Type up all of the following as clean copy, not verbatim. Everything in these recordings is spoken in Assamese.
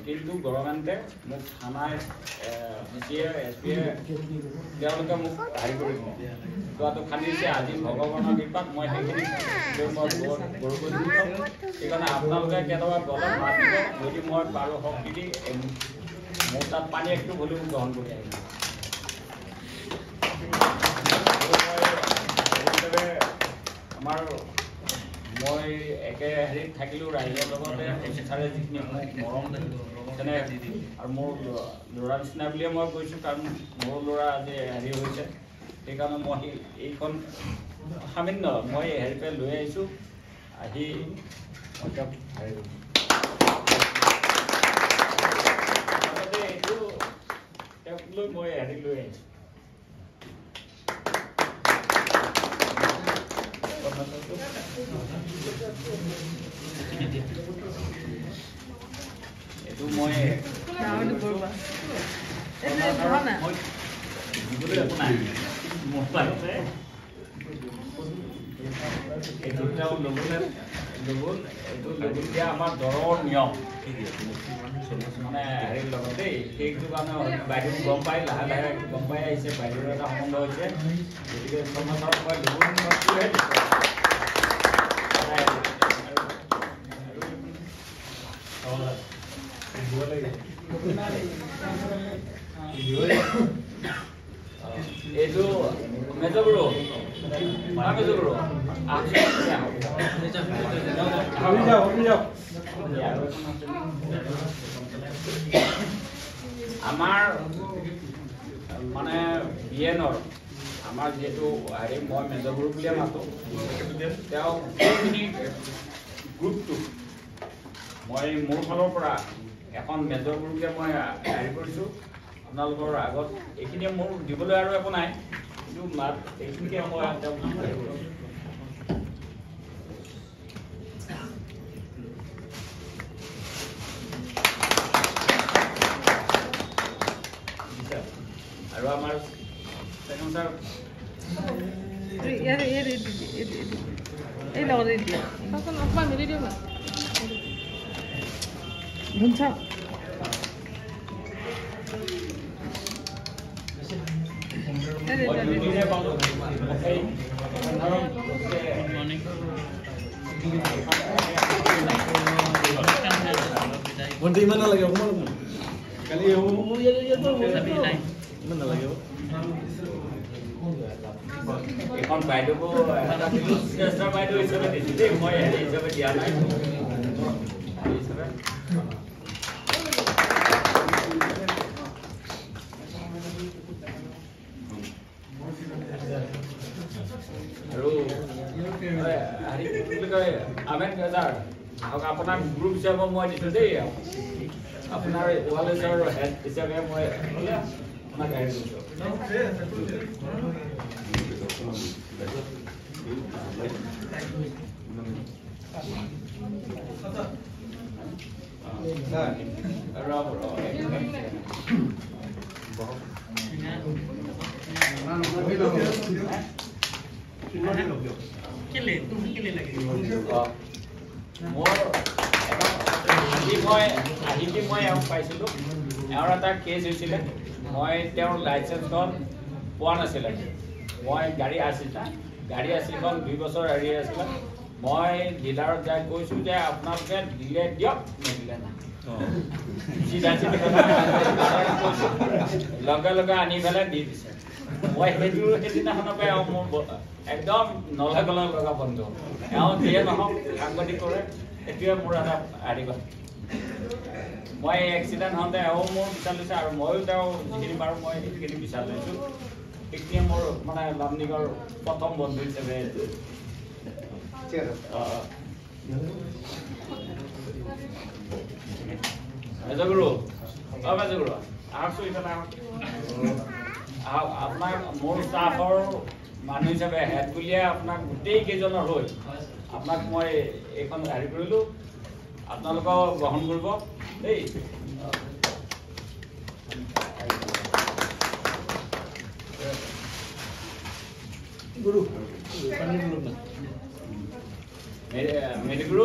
কিন্তু গভৰ্ণমেণ্টে মোক থানায় ডিচিয়ে এছপিয়ে তেওঁলোকে মোক হেৰি কৰি যোৱাটো খান্দি দিছে। আজি ভগৱানৰ কৃপাত মই সেইখিনি মই গৰু সেইকাৰণে আপোনালোকে কেতিয়াবা গলত মাতিব, যদি মই পাৰোঁ শক্তি দি মোৰ তাত পানী একটু হ'লেও গ্ৰহণ কৰি আহিম। আমাৰ মই একে হেৰিত থাকিলোঁ ৰাইজৰ লগতে অফিচাৰে যিখিনি মোক মৰম তেনে আৰু মোৰ ল'ৰা নিচিনা বুলিয়ে মই কৈছোঁ, কাৰণ মোৰ ল'ৰা আজি হেৰি হৈছে। সেইকাৰণে মই এইখন সামান্য মই হেৰিপে লৈ আহিছোঁ। আহি মই তেওঁক হেৰি এইটো তেওঁক লৈ মই হেৰি লৈ আহিছোঁ। এইটো মই দিবলৈ একো নাই, এইটো তেওঁ ল'বলৈ এইটো ল'বলগীয়া আমাৰ দৰৰ নিয়ম মানে হেৰিৰ লগত দেই। সেইটো কাৰণে বাইদেউ গম পাই লাহে লাহে গম পাই আহিছে, বাইদেউৰ এটা সম্বন্ধ হৈছে। গতিকে সমাজত মই ল'বলৈ এইটো মেজগুৰু মেজগুৰু আমাৰ মানে বিএনৰ আমাৰ যিহেতু হেৰি মই মেজগুৰু বুলিয়ে মাতোঁ, তেওঁ গোটেইখিনি গ্ৰুপটো মই মোৰ ফালৰ পৰা এখন মেজৰ গুৰুকে মই হেৰি কৰিছোঁ আপোনালোকৰ আগত। এইখিনিয়ে মোৰ দিবলৈ আৰু একো নাই, কিন্তু মাত এইখিনিকে মই তেওঁক আৰু আমাৰ sir Benda mana lagi aku malu. Kali ya mana lagi aku. এখন বাইদেউকো এটা শ্ৰেষ্ঠ বাইদেউ হিচাপে দিছোঁ দেই, মই হেৰি হিচাপে দিয়া নাই। আৰু হেৰি কি বুলি কয় আমেন ছাৰ আহক, আপোনাক গ্ৰুপ হিচাপে মই দিছোঁ দেই। আপোনাৰ ৱালেছৰ হেড হিচাপে মই আপোনাক হেৰি দিছোঁ। মই এওঁক পাইছিলোঁ, এওঁৰ এটা কেছ হৈছিলে। মই তেওঁৰ লাইচেঞ্চখন পোৱা নাছিলে। মই গাড়ী আছিল না, গাড়ী আছিলখন 2 বছৰ হেৰি আছিলে। মই ডিলাৰত যাই কৈছোঁ যে আপোনালোকে দিলে দিয়ক, নিদিলে নাই। চিধা চিধি কৈছোঁ, লগে লগে আনি পেলাই দি দিছে। মই সেইটো সেইদিনাখনৰ পৰা এওঁ মোৰ একদম নলা গলা লগা বন্ধু। এওঁ যিয়ে নহওক সাংবাদিক কৰে, সেইটোৱে মোৰ এটা হেৰি কথা। মই এক্সিডেণ্ট হওঁতে এওঁ মোৰ বিচাৰ লৈছে, আৰু ময়ো তেওঁ যিখিনি পাৰোঁ মই সেইখিনি বিচাৰ লৈছোঁ। সেইখিনিয়ে মোৰ মানে লামডিঙৰ প্ৰথম বন্ধু হিচাপে। মেজগুৰু মেজগুৰু আহকচোন ইফালে আহক। আপোনাক মোৰ ষ্টাফৰ মানুহ হিচাপে হেড বুলিয়ে আপোনাক গোটেই কেইজনৰ হৈ আপোনাক মই এইখন হেৰি কৰিলোঁ। আপোনালোকক গ্ৰহণ কৰিব দেই। গুৰু মেডিগ্ৰু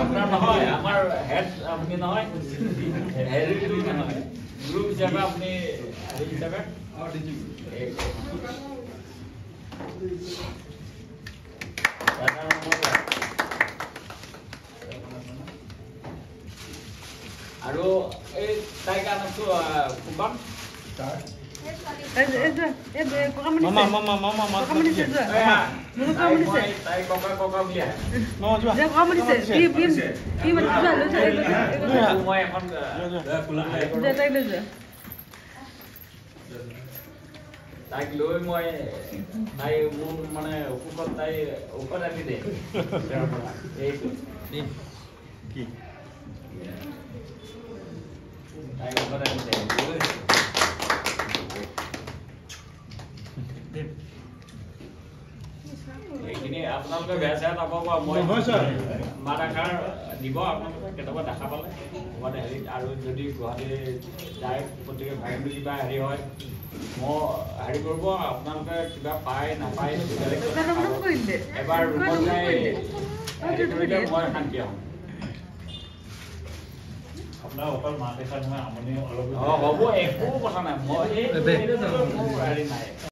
আপোনাৰ নহয় আমাৰ হেড আপুনি নহয় হেৰিটো নহয় গ্ৰুপ হিচাপে আপুনি হেৰি হিচাপে আৰু এই তাইৰ কাৰণেতো ফুকন তাইক লৈ মই তাই মোৰ মানে অসুখত তাই ঔষধ আনি দিয়ে এইটো তাই ঔষধ আনি দিয়ে এইখিনি আপোনালোকে বেয়া চেয়া নাপাব মই মাৰাখাৰ দিব আপোনালোকে কেতিয়াবা দেখা পালে ক'ৰবাত হেৰিত আৰু যদি গুৱাহাটী যায় গতিকে ভাইৰেল কিবা হেৰি হয় মই হেৰি কৰিব আপোনালোকে কিবা পায় নাপায় এবাৰ ৰুমত যাই হেৰি কৰিলে মই শান্তি হওঁ আপোনাৰ অকল মা দেউতা নহয় আমনি অলপ হ'ব একো কথা নাই মই হেৰি নাই